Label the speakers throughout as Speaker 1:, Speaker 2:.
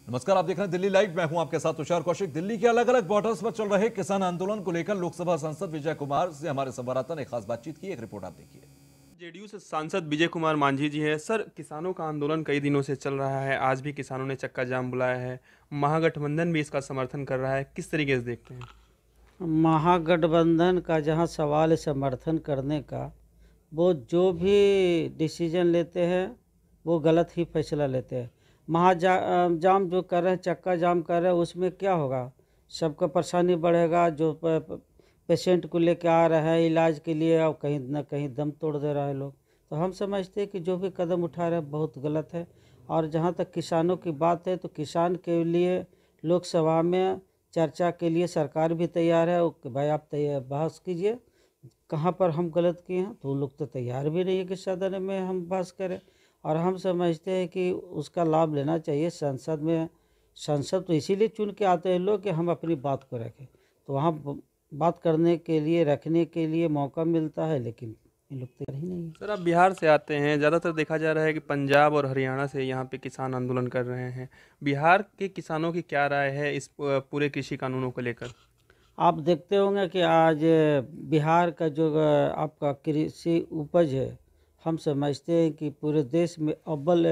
Speaker 1: नमस्कार, आप देख रहे हैं दिल्ली लाइव। मैं हूं आपके साथ तुषार कौशिक। दिल्ली के अलग अलग बॉर्डर्स पर चल रहे किसान आंदोलन को लेकर लोकसभा सांसद विजय कुमार से हमारे संवाददाता ने खास बातचीत की। एक रिपोर्ट आप देखिए।
Speaker 2: जेडीयू से सांसद विजय कुमार मांझी जी हैं। सर, किसानों का आंदोलन कई दिनों से चल रहा है, आज भी किसानों ने चक्का जाम बुलाया है, महागठबंधन भी इसका समर्थन कर रहा है, किस तरीके से देखते हैं?
Speaker 3: महागठबंधन का जहाँ सवाल है समर्थन करने का, वो जो भी डिसीजन लेते हैं वो गलत ही फैसला लेते हैं। जाम जो कर रहे हैं, चक्का जाम कर रहे हैं, उसमें क्या होगा? सबका परेशानी बढ़ेगा। जो पेशेंट को लेके आ रहे हैं इलाज के लिए और कहीं ना कहीं दम तोड़ दे रहा है लोग। तो हम समझते हैं कि जो भी कदम उठा रहे हैं बहुत गलत है। और जहाँ तक किसानों की बात है तो किसान के लिए लोकसभा में चर्चा के लिए सरकार भी तैयार है कि भाई आप तैयार बहस कीजिए, कहाँ पर हम गलत किए हैं। तो लोग तो तैयार भी नहीं है कि सदन में हम बहस करें। और हम समझते हैं कि उसका लाभ लेना चाहिए संसद में। संसद तो इसीलिए चुन के आते हैं लोग कि हम अपनी बात को रखें, तो वहाँ बात करने के लिए रखने के लिए मौका मिलता है, लेकिन इन लोग तैयार ही नहीं है।
Speaker 2: सर, आप बिहार से आते हैं, ज़्यादातर देखा जा रहा है कि पंजाब और हरियाणा से यहाँ पे किसान आंदोलन कर रहे हैं। बिहार के किसानों की क्या राय है इस पूरे कृषि कानूनों को लेकर?
Speaker 3: आप देखते होंगे कि आज बिहार का जो आपका कृषि उपज है, हम समझते हैं कि पूरे देश में अव्वल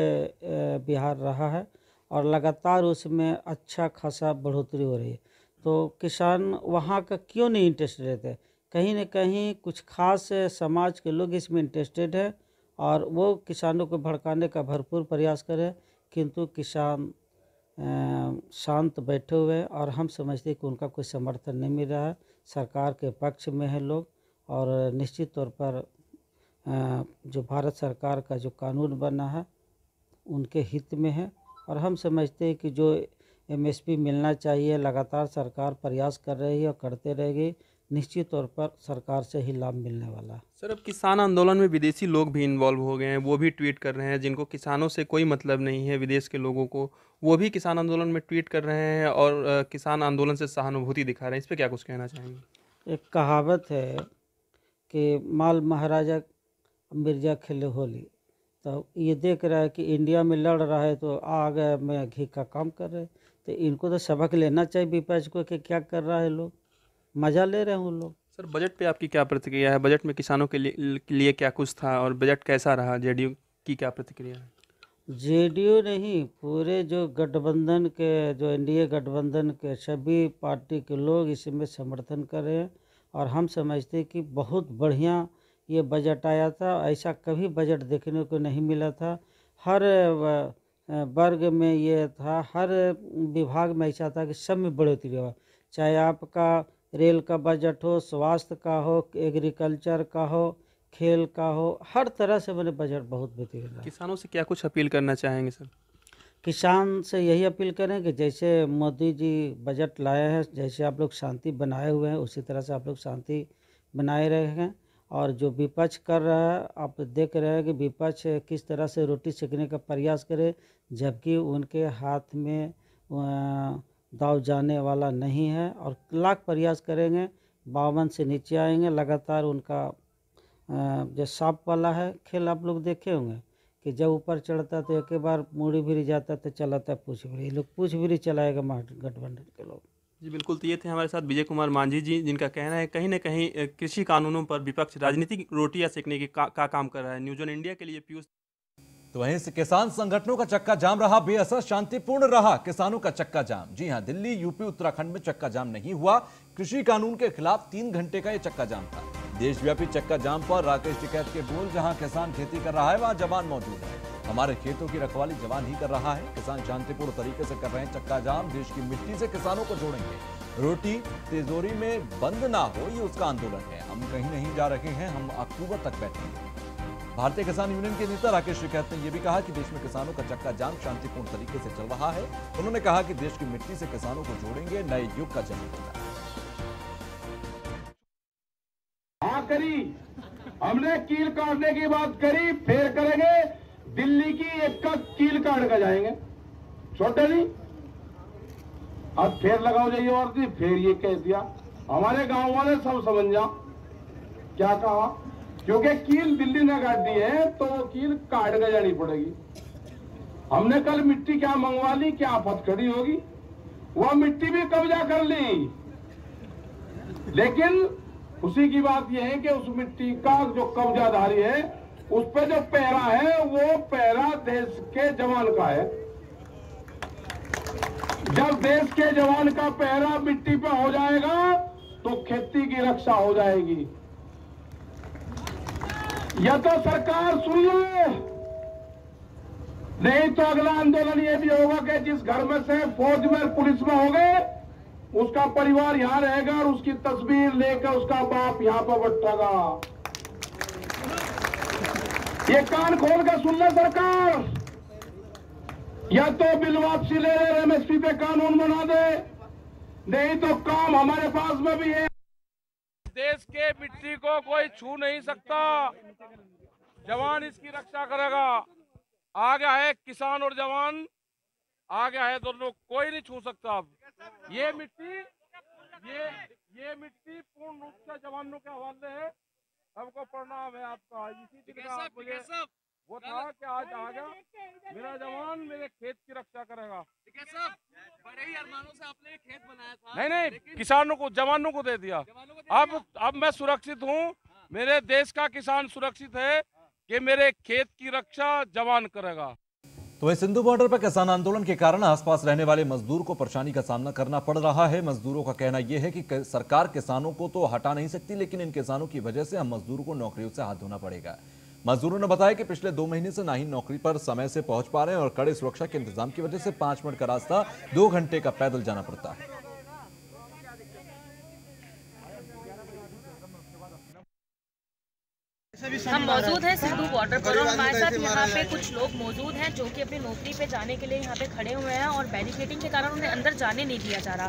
Speaker 3: बिहार रहा है और लगातार उसमें अच्छा खासा बढ़ोतरी हो रही है। तो किसान वहाँ का क्यों नहीं इंटरेस्ट रहते? कहीं न कहीं कुछ खास समाज के लोग इसमें इंटरेस्टेड है और वो किसानों को भड़काने का भरपूर प्रयास करें, किंतु किसान शांत बैठे हुए हैं और हम समझते हैं कि उनका कोई समर्थन नहीं मिल रहा है। सरकार के पक्ष में है लोग और निश्चित तौर पर जो भारत सरकार का जो कानून बना है उनके हित में है। और हम समझते हैं कि जो एमएसपी मिलना चाहिए लगातार सरकार प्रयास कर रही है और करते रहेगी। निश्चित तौर पर सरकार से ही लाभ मिलने वाला है।
Speaker 2: सर, अब किसान आंदोलन में विदेशी लोग भी इन्वॉल्व हो गए हैं, वो भी ट्वीट कर रहे हैं, जिनको किसानों से कोई मतलब नहीं है, विदेश के लोगों को, वो भी किसान आंदोलन में ट्वीट कर रहे हैं और किसान आंदोलन से सहानुभूति दिखा रहे हैं। इस पर क्या कुछ कहना चाहेंगे?
Speaker 3: एक कहावत है कि माल महाराजा मिर्जा खेले होली। तो ये देख रहा है कि इंडिया में लड़ रहा है तो आ गए मैं घी का काम कर रहे। तो इनको तो सबक लेना चाहिए विपक्ष को कि क्या कर रहा है लोग, मज़ा ले रहे हैं उन लोग।
Speaker 2: सर, बजट पे आपकी क्या प्रतिक्रिया है? बजट में किसानों के लिए क्या कुछ था और बजट कैसा रहा? जेडीयू की क्या प्रतिक्रिया है?
Speaker 3: जेडीयू नहीं, पूरे जो गठबंधन के जो एनडीए गठबंधन के सभी पार्टी के लोग इसमें समर्थन कर रहे हैं। और हम समझते हैं कि बहुत बढ़िया ये बजट आया था। ऐसा कभी बजट देखने को नहीं मिला था। हर वर्ग में ये था, हर विभाग में ऐसा था कि सब में बढ़ोतरी हुआ। चाहे आपका रेल का बजट हो, स्वास्थ्य का हो, एग्रीकल्चर का हो, खेल का हो, हर तरह से मैंने बजट बहुत बेहतरीन रहा।
Speaker 2: किसानों से क्या कुछ अपील करना चाहेंगे सर?
Speaker 3: किसान से यही अपील करें कि जैसे मोदी जी बजट लाए हैं, जैसे आप लोग शांति बनाए हुए हैं, उसी तरह से आप लोग शांति बनाए रहें। और जो विपक्ष कर रहा है, आप देख रहे हैं कि विपक्ष किस तरह से रोटी सेकने का प्रयास करे, जबकि उनके हाथ में दाव जाने वाला नहीं है। और लाख प्रयास करेंगे, 52 से नीचे आएंगे। लगातार उनका जो सांप वाला है खेल आप लोग देखे होंगे कि जब ऊपर चढ़ता तो एक बार मुड़ी भी जाता तो चलाता पूछ भी। ये लोग पूछ भी चलाएगा गठबंधन के लोग।
Speaker 2: जी बिल्कुल। तो ये थे हमारे साथ विजय कुमार मांझी जी, जिनका कहना है कहीं ना कहीं कृषि कानूनों पर विपक्ष राजनीतिक रोटियां सेकने की का काम कर रहा है। न्यूज़ ऑन इंडिया के लिए पीयूष।
Speaker 1: तो वहीं से किसान संगठनों का चक्का जाम रहा बेअसर, शांतिपूर्ण रहा किसानों का चक्का जाम। जी हां, दिल्ली, यूपी, उत्तराखंड में चक्का जाम नहीं हुआ। कृषि कानून के खिलाफ 3 घंटे का यह चक्का जाम था। देशव्यापी चक्का जाम पर राकेश टिकैत के बोल, जहां किसान खेती कर रहा है वहां जवान मौजूद है। हमारे खेतों की रखवाली जवान ही कर रहा है। किसान शांतिपूर्ण तरीके से कर रहे हैं चक्का जाम। देश की मिट्टी से किसानों को जोड़ेंगे। रोटी तिजोरी में बंद ना हो, ये उसका आंदोलन है। हम कहीं नहीं जा रहे हैं, हम अक्टूबर तक बैठेंगे। भारतीय किसान यूनियन के नेता राकेश टिकैत ने यह भी कहा कि देश में किसानों का चक्का जाम शांतिपूर्ण तरीके से चल रहा है। उन्होंने कहा कि देश की मिट्टी से किसानों को जोड़ेंगे, नए युग का जन्म होगा।
Speaker 4: करी हमने कील काटने की बात करी, फिर करेंगे दिल्ली की एक का कील काट कर जाएंगे, छोटे नहीं। अब फिर लगाओ जाइए और फिर ये कह दिया। हमारे गांव वाले सब समझ जाओ क्या कहा, क्योंकि कील दिल्ली ने काट दी है तो वो कील काट कर जानी पड़ेगी। हमने कल मिट्टी क्या मंगवा ली, क्या आफत खड़ी होगी, वह मिट्टी भी कब्जा कर ली। लेकिन खुशी की बात यह है कि उस मिट्टी का जो कब्जाधारी है, उस पे जो पहरा है, वो पहरा देश के जवान का है। जब देश के जवान का पहरा मिट्टी पे हो जाएगा तो खेती की रक्षा हो जाएगी। या तो सरकार सुन ले, नहीं तो अगला आंदोलन ये भी होगा कि जिस घर में से फौज में पुलिस में हो गए, उसका परिवार यहां रहेगा और उसकी तस्वीर लेकर उसका बाप यहां पर बैठेगा। ये कान खोल कर सुन ले सरकार, या तो बिल वापसी ले ले, एमएसपी पे कानून बना दे, नहीं तो काम हमारे पास में भी है।
Speaker 5: देश के मिट्टी को कोई छू नहीं सकता, जवान इसकी रक्षा करेगा। आ गया है किसान और जवान, आ गया है दोनों, कोई नहीं छू सकता। अब ये मिट्टी पूर्ण रूप से जवानों के हवाले है। सबको प्रणाम है आपका। इसी तरह मुझे वो था कि आज आ गया मेरा जवान मेरे खेत की रक्षा करेगा।
Speaker 6: बड़े ही अरमानों से आपने खेत बनाया था।
Speaker 5: नहीं, किसानों को, जवानों को दे दिया। अब मैं सुरक्षित हूँ, मेरे देश का किसान सुरक्षित है कि मेरे खेत की रक्षा जवान करेगा।
Speaker 1: तो वहीं सिंधु बॉर्डर पर किसान आंदोलन के कारण आसपास रहने वाले मजदूर को परेशानी का सामना करना पड़ रहा है। मजदूरों का कहना यह है कि सरकार किसानों को तो हटा नहीं सकती, लेकिन इन किसानों की वजह से हम मजदूरों को नौकरियों से हाथ धोना पड़ेगा। मजदूरों ने बताया कि पिछले 2 महीने से ना ही नौकरी पर समय से पहुंच पा रहे हैं और कड़े सुरक्षा के इंतजाम की वजह से 5 मिनट का रास्ता 2 घंटे का पैदल जाना पड़ता है।
Speaker 7: हम मौजूद हैं सिंधु बॉर्डर पर और हमारे साथ यहाँ पे कुछ लोग मौजूद हैं जो कि अपनी नौकरी पे जाने के लिए यहाँ पे खड़े हुए हैं और बैरिकेडिंग के कारण उन्हें अंदर जाने नहीं दिया जा रहा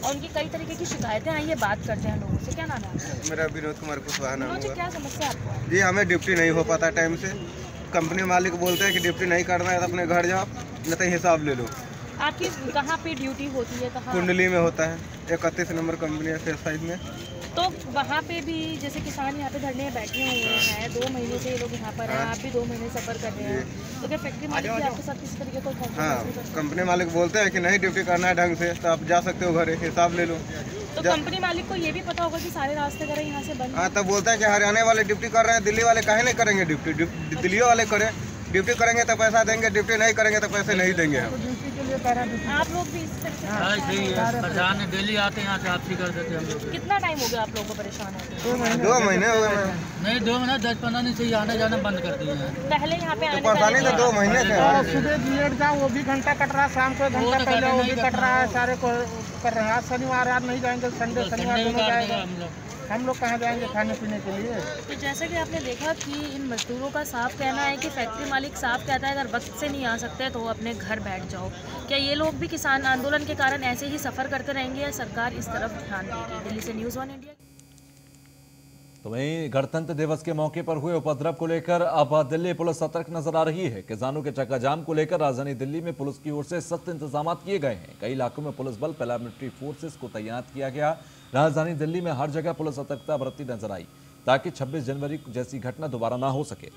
Speaker 7: और उनकी कई तरीके की शिकायतें आई। ये बात करते हैं लोगों से। क्या नाम है?
Speaker 8: मेरा विनोद कुमार कुशवाहा नाम है।
Speaker 7: क्या समस्या आपको?
Speaker 8: जी, हमें ड्यूटी नहीं हो पाता टाइम से। कंपनी मालिक बोलते हैं कि ड्यूटी नहीं करना है तो अपने घर जाओ, नहीं तो हिसाब ले लो।
Speaker 7: आपकी कहाँ पे ड्यूटी होती है? कहाँ?
Speaker 8: कुंडली में होता है, 31 नंबर कंपनी है फेस 5 में।
Speaker 7: तो वहाँ पे भी जैसे किसान यहाँ पे धरने में बैठे हुए हैं, 2 महीने से ये लोग यहाँ पर हैं, आप भी 2 महीने सफर कर रहे हैं, तो क्या फैक्ट्री मालिक भी आपके साथ किसी तरीके को?
Speaker 8: हाँ, कंपनी मालिक बोलते हैं कि नहीं ड्यूटी करना है ढंग से, तो आप जा सकते हो घर, हिसाब ले लो।
Speaker 7: तो कंपनी मालिक को ये भी पता होगा कि सारे रास्ते करें यहाँ से बंद।
Speaker 8: हाँ, तब बोलता है कि हरियाणा वाले ड्यूटी कर रहे हैं, दिल्ली वाले काहे नहीं करेंगे ड्यूटी? दिल्ली वाले करें, ड्यूटी करेंगे तो पैसा देंगे, ड्यूटी नहीं करेंगे तो पैसे नहीं देंगे हम।
Speaker 7: आप लोग भी इस
Speaker 6: परेशान डेली आते हैं यहाँ से वापसी कर देते हैं हम लोग।
Speaker 7: कितना टाइम हो गया आप लोगों को परेशान है?
Speaker 8: 2 महीने हो गए।
Speaker 6: नहीं 2 महीने 10-15 दिन से ही आने जाना बंद कर दिए हैं।
Speaker 7: पहले यहाँ पे आने
Speaker 8: परेशानी तो 2 महीने से।
Speaker 3: सुबह लेट जाओ वो भी घंटा कट रहा है, शाम को 1 घंटा पहले वो भी कट रहा है, सारे को कर रहे हैं। आज शनिवार, आज नहीं जाएंगे, संडे शनिवार दोनों जाएंगे। हम लोग कहाँ जाएंगे खाने पीने के लिए?
Speaker 7: तो जैसा कि आपने देखा कि इन मजदूरों का साफ कहना है कि फैक्ट्री मालिक साफ कहता है अगर वक्त से नहीं आ सकते तो अपने घर बैठ जाओ। क्या ये लोग भी किसान आंदोलन के कारण ऐसे ही सफ़र करते रहेंगे या सरकार इस तरफ ध्यान देगी? दिल्ली से न्यूज़ 1 इंडिया।
Speaker 1: तो वहीं गणतंत्र दिवस के मौके पर हुए उपद्रव को लेकर अब दिल्ली पुलिस सतर्क नजर आ रही है। किसानों के चक्का जाम को लेकर राजधानी दिल्ली में पुलिस की ओर से सख्त इंतजाम किए गए हैं। कई इलाकों में पुलिस बल, पैरामिलिट्री फोर्सेस को तैनात किया गया। राजधानी दिल्ली में हर जगह पुलिस सतर्कता बरतती नजर आई ताकि 26 जनवरी जैसी घटना दोबारा ना हो सके।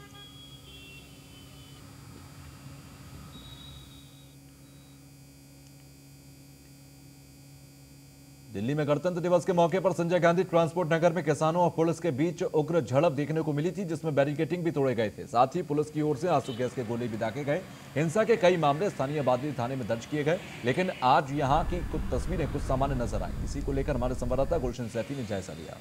Speaker 1: दिल्ली में गणतंत्र दिवस के मौके पर संजय गांधी ट्रांसपोर्ट नगर में किसानों और पुलिस के बीच उग्र झड़प देखने को मिली थी, जिसमें बैरिकेडिंग भी तोड़े गए थे। साथ ही पुलिस की ओर से आंसू गैस के गोले भी दागे गए। हिंसा के कई मामले स्थानीय बादली थाने में दर्ज किए गए, लेकिन आज यहां की कुछ तस्वीरें कुछ सामान्य नजर आई। इसी को लेकर हमारे संवाददाता गुलशन सैफी ने जायजा लिया।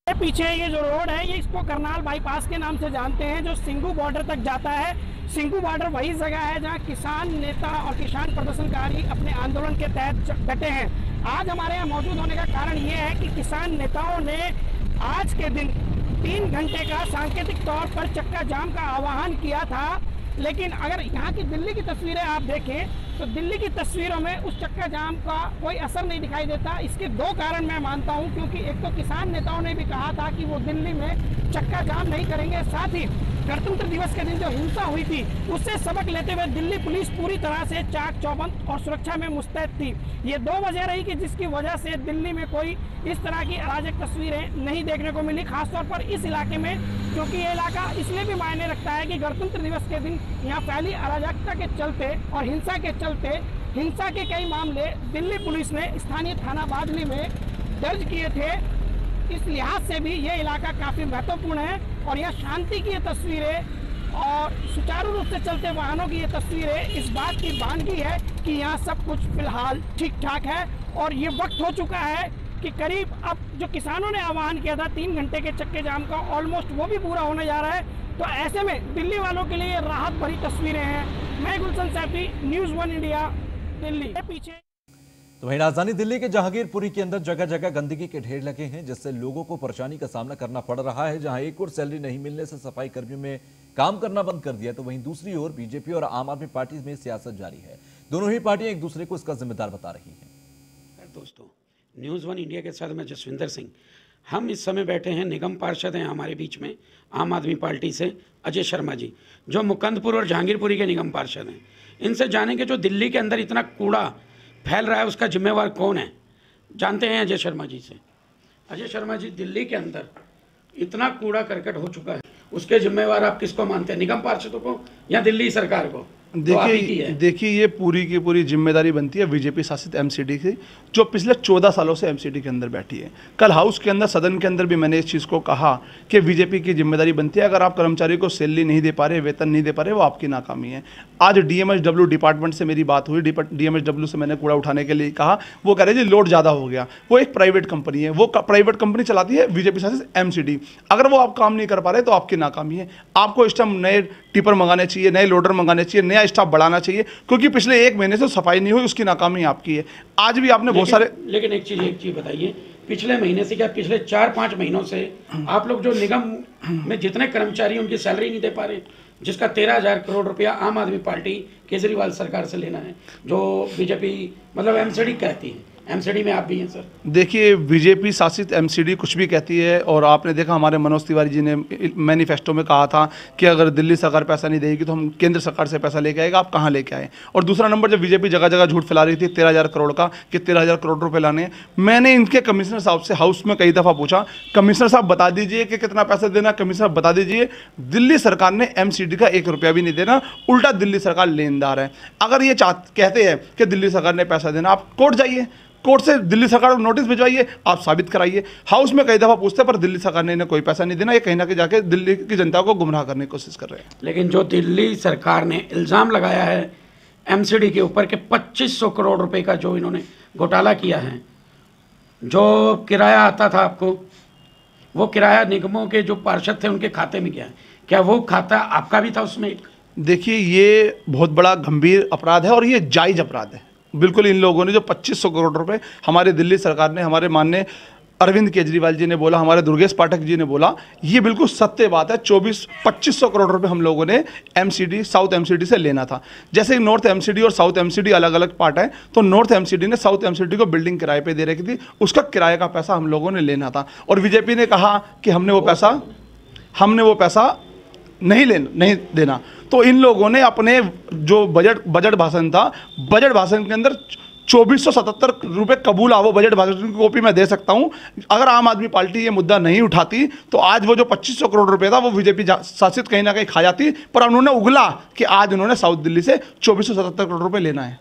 Speaker 9: पीछे ये जो रोड है, ये इसको करनाल बाईपास के नाम से जानते हैं, जो सिंघू बॉर्डर तक जाता है। सिंघू बॉर्डर वही जगह है जहां किसान नेता और किसान प्रदर्शनकारी अपने आंदोलन के तहत डटे हैं। आज हमारे यहाँ मौजूद होने का कारण ये है कि किसान नेताओं ने आज के दिन 3 घंटे का सांकेतिक तौर पर चक्का जाम का आह्वान किया था। लेकिन अगर यहाँ की दिल्ली की तस्वीरें आप देखें तो दिल्ली की तस्वीरों में उस चक्का जाम का कोई असर नहीं दिखाई देता। इसके 2 कारण मैं मानता हूँ, क्योंकि एक तो किसान नेताओं ने भी कहा था कि वो दिल्ली में चक्का जाम नहीं करेंगे, साथ ही गणतंत्र दिवस के दिन जो हिंसा हुई थी उससे सबक लेते हुए दिल्ली पुलिस पूरी तरह से चाक चौबंद और सुरक्षा में मुस्तैद थी। ये 2 वजह रही कि जिसकी वजह से दिल्ली में कोई इस तरह की अराजक तस्वीरें नहीं देखने को मिली, खासतौर पर इस इलाके में, क्योंकि ये इलाका इसलिए भी मायने रखता है कि गणतंत्र दिवस के दिन यहाँ फैली अराजकता के चलते और हिंसा के चलते हिंसा के कई मामले दिल्ली पुलिस ने स्थानीय थाना बादली में दर्ज किए थे। इस लिहाज से भी ये इलाका काफ़ी महत्वपूर्ण है और यह शांति की ये तस्वीरें और सुचारू रूप से चलते वाहनों की ये तस्वीरें इस बात की बानगी है कि यहाँ सब कुछ फिलहाल ठीक ठाक है। और ये वक्त हो चुका है कि करीब अब जो किसानों ने आह्वान किया था 3 घंटे के चक्के जाम का, ऑलमोस्ट वो भी पूरा होने जा रहा है। तो ऐसे में दिल्ली वालों के लिए राहत भरी तस्वीरें हैं। मैं गुलशन सैफी, न्यूज़ 1 इंडिया, दिल्ली। पीछे
Speaker 1: तो वहीं राजधानी दिल्ली के जहांगीरपुरी के अंदर जगह जगह गंदगी के ढेर लगे हैं, जिससे लोगों को परेशानी का सामना करना पड़ रहा है। जहां एक और सैलरी नहीं मिलने से सफाई कर्मियों में काम करना बंद कर दिया, तो वहीं दूसरी ओर बीजेपी और आम आदमी पार्टी में सियासत जारी है। दोनों ही पार्टियां एक दूसरे को इसका जिम्मेदार बता रही हैं।
Speaker 10: दोस्तों, न्यूज़ 1 इंडिया के साथ मैं जसविंदर सिंह। हम इस समय बैठे हैं, निगम पार्षद हैं हमारे बीच में आम आदमी पार्टी से अजय शर्मा जी, जो मुकंदपुर और जहांगीरपुरी के निगम पार्षद हैं। इनसे जानेंगे जो दिल्ली के अंदर इतना कूड़ा फैल रहा है उसका जिम्मेवार कौन है, जानते हैं अजय शर्मा जी से। अजय शर्मा जी, दिल्ली के अंदर इतना कूड़ा करकट हो चुका है, उसके जिम्मेवार आप किसको मानते हैं, निगम पार्षदों को या दिल्ली सरकार को?
Speaker 11: देखिए ये पूरी की पूरी जिम्मेदारी बनती है बीजेपी शासित एमसीडी की, जो पिछले 14 सालों से एमसीडी के अंदर बैठी है। कल हाउस के अंदर, सदन के अंदर भी मैंने इस चीज़ को कहा कि बीजेपी की जिम्मेदारी बनती है, अगर आप कर्मचारी को सैलरी नहीं दे पा रहे, वेतन नहीं दे पा रहे, वो आपकी नाकामी है। आज डीएमएसडब्ल्यू डिपार्टमेंट से मेरी बात हुई, डीएमएसडब्ल्यू से मैंने कूड़ा उठाने के लिए कहा, वो कह रहे जी लोड ज़्यादा हो गया। वो एक प्राइवेट कंपनी है, वो प्राइवेट कंपनी चलाती है बीजेपी शासित एमसीडी। अगर वो आप काम नहीं कर पा रहे तो आपकी नाकामी है। आपको इस टाइम नए टिपर मंगाने चाहिए, नए लोडर मंगाने चाहिए, नया स्टाफ बढ़ाना चाहिए, क्योंकि पिछले 1 महीने से सफाई नहीं हुई, उसकी नाकामी आपकी है। आज भी आपने बहुत सारे,
Speaker 10: लेकिन एक चीज़ बताइए, पिछले महीने से क्या पिछले 4-5 महीनों से आप लोग जो निगम में जितने कर्मचारी उनकी सैलरी नहीं दे पा रहे, जिसका 13,000 करोड़ रुपया आम आदमी पार्टी केजरीवाल सरकार से लेना है, जो बीजेपी मतलब एमसीडी कहती है, एमसीडी में आप भी हैं सर।
Speaker 11: देखिए बीजेपी शासित एमसीडी कुछ भी कहती है, और आपने देखा हमारे मनोज तिवारी जी ने मैनिफेस्टो में कहा था कि अगर दिल्ली सरकार पैसा नहीं देगी तो हम केंद्र सरकार से पैसा लेके आएगा। आप कहाँ लेके आए? और दूसरा नंबर, जब बीजेपी जगह जगह झूठ फैला रही थी 13,000 करोड़ का, कि 13,000 करोड़ रुपए लाने हैं, मैंने इनके कमिश्नर साहब से हाउस में कई दफ़ा पूछा, कमिश्नर साहब बता दीजिए कि कितना पैसा देना, कमिश्नर साहब बता दीजिए। दिल्ली सरकार ने एमसीडी का 1 रुपया भी नहीं देना, उल्टा दिल्ली सरकार लेनदार है। अगर ये कहते हैं कि दिल्ली सरकार ने पैसा देना, आप कोर्ट जाइए, कोर्ट से दिल्ली सरकार को नोटिस भिजवाइए, आप साबित कराइए। हाउस में कई दफ़ा पूछते पर दिल्ली सरकार ने इन्हें कोई पैसा नहीं देना, ये कहीं ना कहीं जाके दिल्ली की जनता को गुमराह करने की कोशिश कर रहे हैं।
Speaker 10: लेकिन जो दिल्ली सरकार ने इल्ज़ाम लगाया है एमसीडी के ऊपर कि 2500 करोड़ रुपए का जो इन्होंने घोटाला किया है, जो किराया आता था आपको, वो किराया निगमों के जो पार्षद थे उनके खाते में गया है, क्या वो खाता आपका भी था उसमें?
Speaker 11: देखिए ये बहुत बड़ा गंभीर अपराध है और ये जायज़ अपराध है। बिल्कुल इन लोगों ने जो 2500 करोड़ रुपए हमारे दिल्ली सरकार ने, हमारे माननीय अरविंद केजरीवाल जी ने बोला, हमारे दुर्गेश पाठक जी ने बोला, ये बिल्कुल सत्य बात है। 2500 करोड़ रुपए हम लोगों ने एमसीडी, साउथ एमसीडी से लेना था। जैसे नॉर्थ एमसीडी और साउथ एमसीडी अलग अलग पार्ट है, तो नॉर्थ एमसीडी ने साउथ एमसीडी को बिल्डिंग किराए पे दे रखी थी, उसका किराए का पैसा हम लोगों ने लेना था। और बीजेपी ने कहा कि हमने वो पैसा नहीं देना। तो इन लोगों ने अपने जो बजट भाषण था, बजट भाषण के अंदर 2477 रुपये कबूला, वो बजट भाषण की कॉपी मैं दे सकता हूं। अगर आम आदमी पार्टी ये मुद्दा नहीं उठाती तो आज वो जो 2500 करोड़ रुपए था वो बीजेपी शासित कहीं ना कहीं खा जाती, पर उन्होंने उगला कि आज उन्होंने साउथ दिल्ली से 2477 करोड़ रुपए लेना है।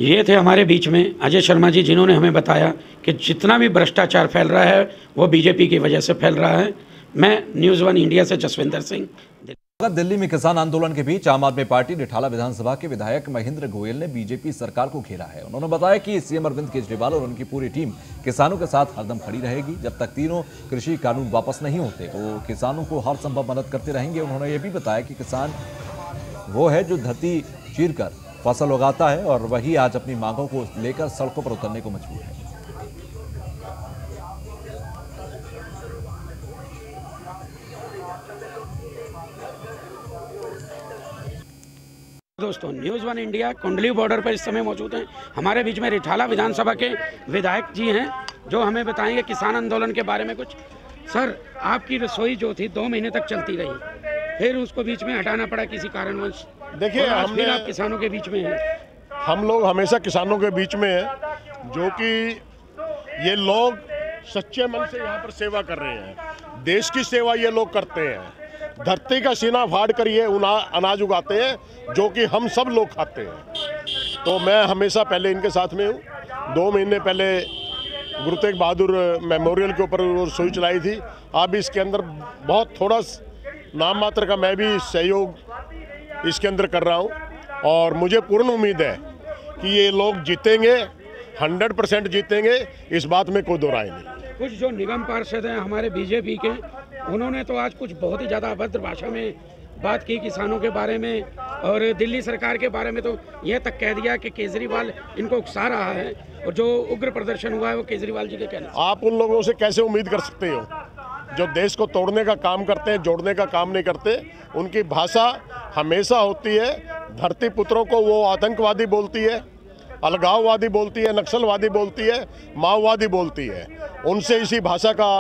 Speaker 10: ये थे हमारे बीच में अजय शर्मा जी, जिन्होंने हमें बताया कि जितना भी भ्रष्टाचार फैल रहा है वो बीजेपी की वजह से फैल रहा है। मैं न्यूज़ 1 इंडिया से जसविंदर सिंह।
Speaker 1: दिल्ली में किसान आंदोलन के बीच आम आदमी पार्टी रिठाला विधानसभा के विधायक महेंद्र गोयल ने बीजेपी सरकार को घेरा है। उन्होंने बताया कि सीएम अरविंद केजरीवाल और उनकी पूरी टीम किसानों के साथ हरदम खड़ी रहेगी। जब तक तीनों कृषि कानून वापस नहीं होते वो किसानों को हर संभव मदद करते रहेंगे। उन्होंने ये भी बताया कि किसान वो है जो धरती चीरकर फसल उगाता है और वही आज अपनी मांगों को लेकर सड़कों पर उतरने को मजबूर है।
Speaker 10: दोस्तों, न्यूज़ 1 इंडिया कुंडली बॉर्डर पर इस समय मौजूद हैं। हमारे बीच में रिठाला विधानसभा के विधायक जी हैं जो हमें बताएंगे किसान आंदोलन के बारे में कुछ। सर, आपकी रसोई जो थी 2 महीने तक चलती रही, फिर उसको बीच में हटाना पड़ा किसी कारणवश।
Speaker 12: देखिए, हमने
Speaker 10: आप किसानों के बीच में हैं।
Speaker 12: हम लोग हमेशा किसानों के बीच में हैं, जो कि ये लोग सच्चे मन से यहाँ पर सेवा कर रहे हैं। देश की सेवा ये लोग करते हैं। धरती का सीना फाड़ कर ये अनाज उगाते हैं जो कि हम सब लोग खाते हैं। तो मैं हमेशा पहले इनके साथ में हूँ। 2 महीने पहले गुरु तेग बहादुर मेमोरियल के ऊपर वो सुई चलाई थी। अब इसके अंदर बहुत थोड़ा नाम मात्र का मैं भी सहयोग इसके अंदर कर रहा हूँ और मुझे पूर्ण उम्मीद है कि ये लोग जीतेंगे, 100% जीतेंगे, इस बात में कोई दो राय नहीं।
Speaker 10: कुछ जो निगम पार्षद हैं हमारे बीजेपी के, उन्होंने तो आज कुछ बहुत ही ज़्यादा अभद्र भाषा में बात की किसानों के बारे में, और दिल्ली सरकार के बारे में तो यह तक कह दिया कि केजरीवाल इनको उकसा रहा है, और जो उग्र प्रदर्शन हुआ है वो केजरीवाल जी के कहने।
Speaker 12: आप उन लोगों से कैसे उम्मीद कर सकते हो जो देश को तोड़ने का काम करते हैं, जोड़ने का काम नहीं करते? उनकी भाषा हमेशा होती है, धरती पुत्रों को वो आतंकवादी बोलती है, अलगाववादी बोलती है, नक्सलवादी बोलती है, माओवादी बोलती है। उनसे इसी भाषा का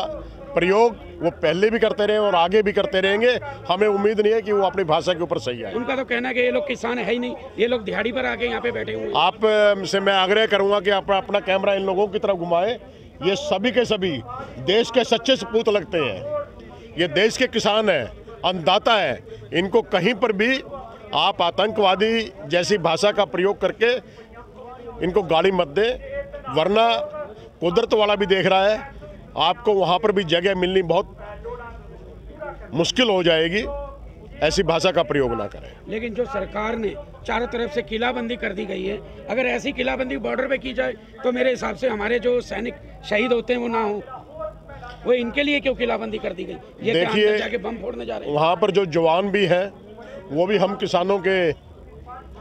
Speaker 12: प्रयोग वो पहले भी करते रहे और आगे भी करते रहेंगे। हमें उम्मीद नहीं है कि वो अपनी भाषा के ऊपर सही आए।
Speaker 10: उनका तो कहना है कि ये लोग किसान है ही नहीं, ये लोग दिहाड़ी पर आके यहाँ पे बैठे हुए हैं।
Speaker 12: आप से मैं आग्रह करूंगा कि आप अपना कैमरा इन लोगों की तरफ घुमाएं। ये सभी के सभी देश के सच्चे सपूत लगते हैं। ये देश के किसान हैं, अन्नदाता है। इनको कहीं पर भी आप आतंकवादी जैसी भाषा का प्रयोग करके इनको गाली मत दें, वरना कुदरत वाला भी देख रहा है, आपको वहाँ पर भी जगह मिलनी बहुत मुश्किल हो जाएगी। ऐसी भाषा का प्रयोग ना करें।
Speaker 10: लेकिन जो सरकार ने चारों तरफ से किलाबंदी कर दी गई है, अगर ऐसी किलाबंदी बॉर्डर पे की जाए तो मेरे हिसाब से हमारे जो सैनिक शहीद होते हैं वो ना हो। वो इनके लिए क्यों किलाबंदी कर दी गई? ये
Speaker 12: देखिए,
Speaker 10: जाके बम फोड़ने जा रहे हैं।
Speaker 12: वहाँ पर जो जवान भी हैं वो भी हम किसानों के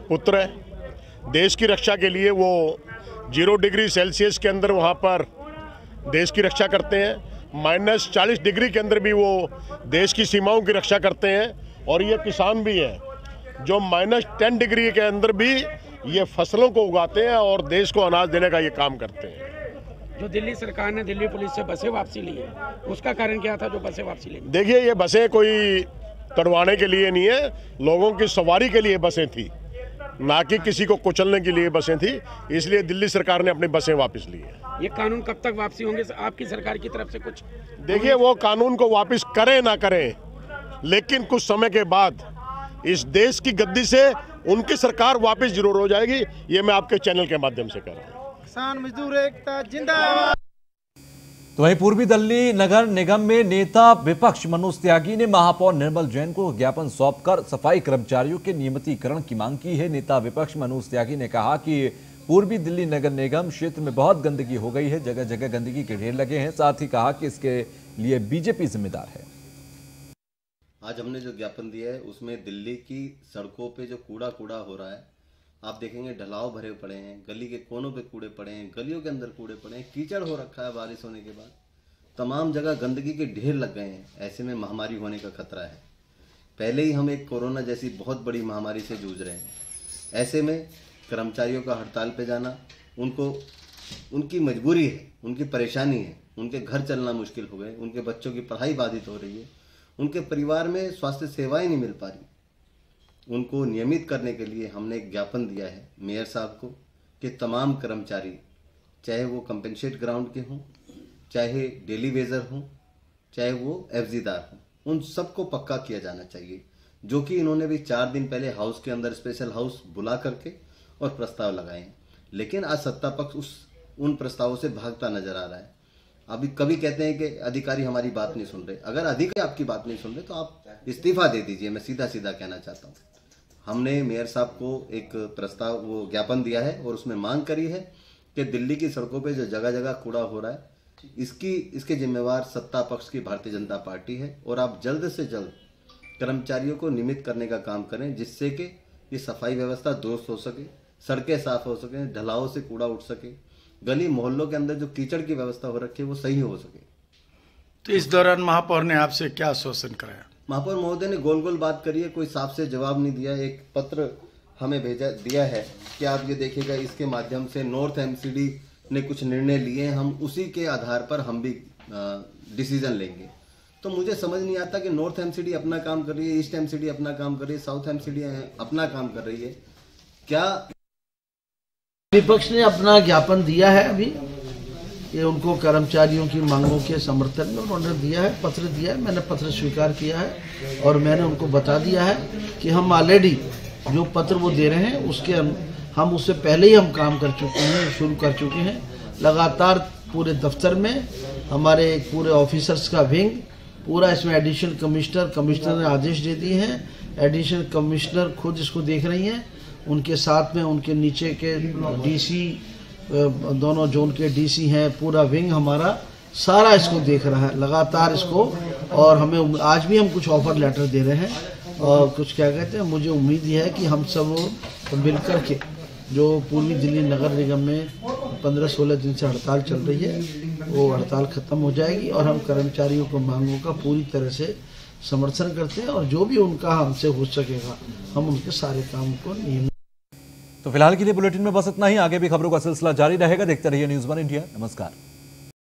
Speaker 12: पुत्र हैं। देश की रक्षा के लिए वो 0 डिग्री सेल्सियस के अंदर वहाँ पर देश की रक्षा करते हैं। -40 डिग्री के अंदर भी वो देश की सीमाओं की रक्षा करते हैं। और ये किसान भी हैं जो -10 डिग्री के अंदर भी ये फसलों को उगाते हैं और देश को अनाज देने का ये काम करते हैं।
Speaker 10: जो दिल्ली सरकार ने दिल्ली पुलिस से बसें वापसी ली है, उसका कारण क्या था जो बसें वापसी ली?
Speaker 12: देखिए, ये बसें कोई तड़वाने के लिए नहीं है, लोगों की सवारी के लिए बसें थी, ना कि किसी को कुचलने के लिए बसें थी। इसलिए दिल्ली सरकार ने अपनी बसें वापस ली है।
Speaker 10: ये कानून कब तक वापसी होंगे आपकी सरकार की तरफ से? कुछ
Speaker 12: देखिए, वो कानून को वापस करें ना करें, लेकिन कुछ समय के बाद इस देश की गद्दी से उनकी सरकार वापस जरूर हो जाएगी। ये मैं आपके चैनल के माध्यम से कह रहा हूँ।
Speaker 13: किसान मजदूर एकता जिंदाबाद।
Speaker 1: तो वहीं पूर्वी दिल्ली नगर निगम में नेता विपक्ष मनोज त्यागी ने महापौर निर्मल जैन को ज्ञापन सौंपकर सफाई कर्मचारियों के नियमितीकरण की मांग की है। नेता विपक्ष मनोज त्यागी ने कहा कि पूर्वी दिल्ली नगर निगम क्षेत्र में बहुत गंदगी हो गई है, जगह जगह गंदगी के ढेर लगे हैं। साथ ही कहा कि इसके लिए बीजेपी जिम्मेदार है।
Speaker 14: आज हमने जो ज्ञापन दिया है उसमें दिल्ली की सड़कों पे जो कूड़ा हो रहा है, आप देखेंगे ढलाव भरे पड़े हैं, गली के कोनों पे कूड़े पड़े हैं, गलियों के अंदर कूड़े पड़े हैं, कीचड़ हो रखा है बारिश होने के बाद, तमाम जगह गंदगी के ढेर लग गए हैं। ऐसे में महामारी होने का खतरा है। पहले ही हम एक कोरोना जैसी बहुत बड़ी महामारी से जूझ रहे हैं। ऐसे में कर्मचारियों का हड़ताल पे जाना उनकी मजबूरी है, उनकी परेशानी है। उनके घर चलना मुश्किल हो गए, उनके बच्चों की पढ़ाई बाधित हो रही है, उनके परिवार में स्वास्थ्य सेवाएं नहीं मिल पा रही। उनको नियमित करने के लिए हमने एक ज्ञापन दिया है मेयर साहब को कि तमाम कर्मचारी, चाहे वो कंपेंसेट ग्राउंड के हों, चाहे डेली वेजर हों, चाहे वो एफजीदार हों, उन सबको पक्का किया जाना चाहिए। जो कि इन्होंने भी 4 दिन पहले हाउस के अंदर स्पेशल हाउस बुला करके और प्रस्ताव लगाए हैं। लेकिन आज सत्ता पक्ष उन प्रस्तावों से भागता नजर आ रहा है। अभी कभी कहते हैं कि अधिकारी हमारी बात नहीं सुन रहे। अगर अधिकारी आपकी बात नहीं सुन रहे तो आप इस्तीफा दे दीजिए। मैं सीधा सीधा कहना चाहता हूँ। हमने मेयर साहब को एक प्रस्ताव ज्ञापन दिया है और उसमें मांग करी है कि दिल्ली की सड़कों पे जो जगह जगह कूड़ा हो रहा है इसके जिम्मेवार सत्ता पक्ष की भारतीय जनता पार्टी है। और आप जल्द से जल्द कर्मचारियों को नियमित करने का काम करें, जिससे कि ये सफाई व्यवस्था दुरुस्त हो सके, सड़कें साफ हो सके, ढलाव से कूड़ा उठ सके, गली मोहल्लों के अंदर जो कीचड़ की व्यवस्था हो रखी है वो सही हो सके।
Speaker 13: तो इस दौरान महापौर ने आपसे क्या आश्वासन कराया?
Speaker 14: महापौर महोदय ने गोल गोल बात करी है, कोई साफ से जवाब नहीं दिया। एक पत्र हमें दिया है कि आप ये देखिएगा, इसके माध्यम से नॉर्थ एमसीडी ने कुछ निर्णय लिए, हम उसी के आधार पर हम भी डिसीजन लेंगे। तो तो मुझे समझ नहीं आता कि नॉर्थ एमसीडी अपना काम कर रही है, ईस्ट एमसीडी अपना काम कर रही है, साउथ एमसीडी अपना काम कर रही है। क्या
Speaker 15: विपक्ष ने अपना ज्ञापन दिया है अभी कि उनको कर्मचारियों की मांगों के समर्थन में उन्होंने दिया है, पत्र दिया है, मैंने पत्र स्वीकार किया है और मैंने उनको बता दिया है कि हम ऑलरेडी जो पत्र वो दे रहे हैं उसके हम उससे पहले ही हम काम कर चुके हैं, शुरू कर चुके हैं। लगातार पूरे दफ्तर में हमारे पूरे ऑफिसर्स का विंग पूरा इसमें एडिशनल कमिश्नर ने आदेश दे दिए हैं, एडिशनल कमिश्नर खुद इसको देख रही हैं, उनके साथ में उनके नीचे के डीसी, दोनों जोन के डीसी हैं, पूरा विंग हमारा सारा इसको देख रहा है लगातार इसको। और हमें आज भी हम कुछ ऑफर लेटर दे रहे हैं और कुछ क्या कहते हैं, मुझे उम्मीद यह है कि हम सब मिलकर के जो पूर्वी दिल्ली नगर निगम में 15-16 दिन से हड़ताल चल रही है वो हड़ताल खत्म हो जाएगी और हम कर्मचारियों को मांगों का पूरी तरह से समर्थन करते हैं और जो भी उनका हमसे हो सकेगा हम उनके सारे काम को नियमित।
Speaker 1: तो फिलहाल के लिए बुलेटिन में बस इतना ही। आगे भी खबरों का सिलसिला जारी रहेगा। देखते रहिए न्यूज़ 1 इंडिया। नमस्कार।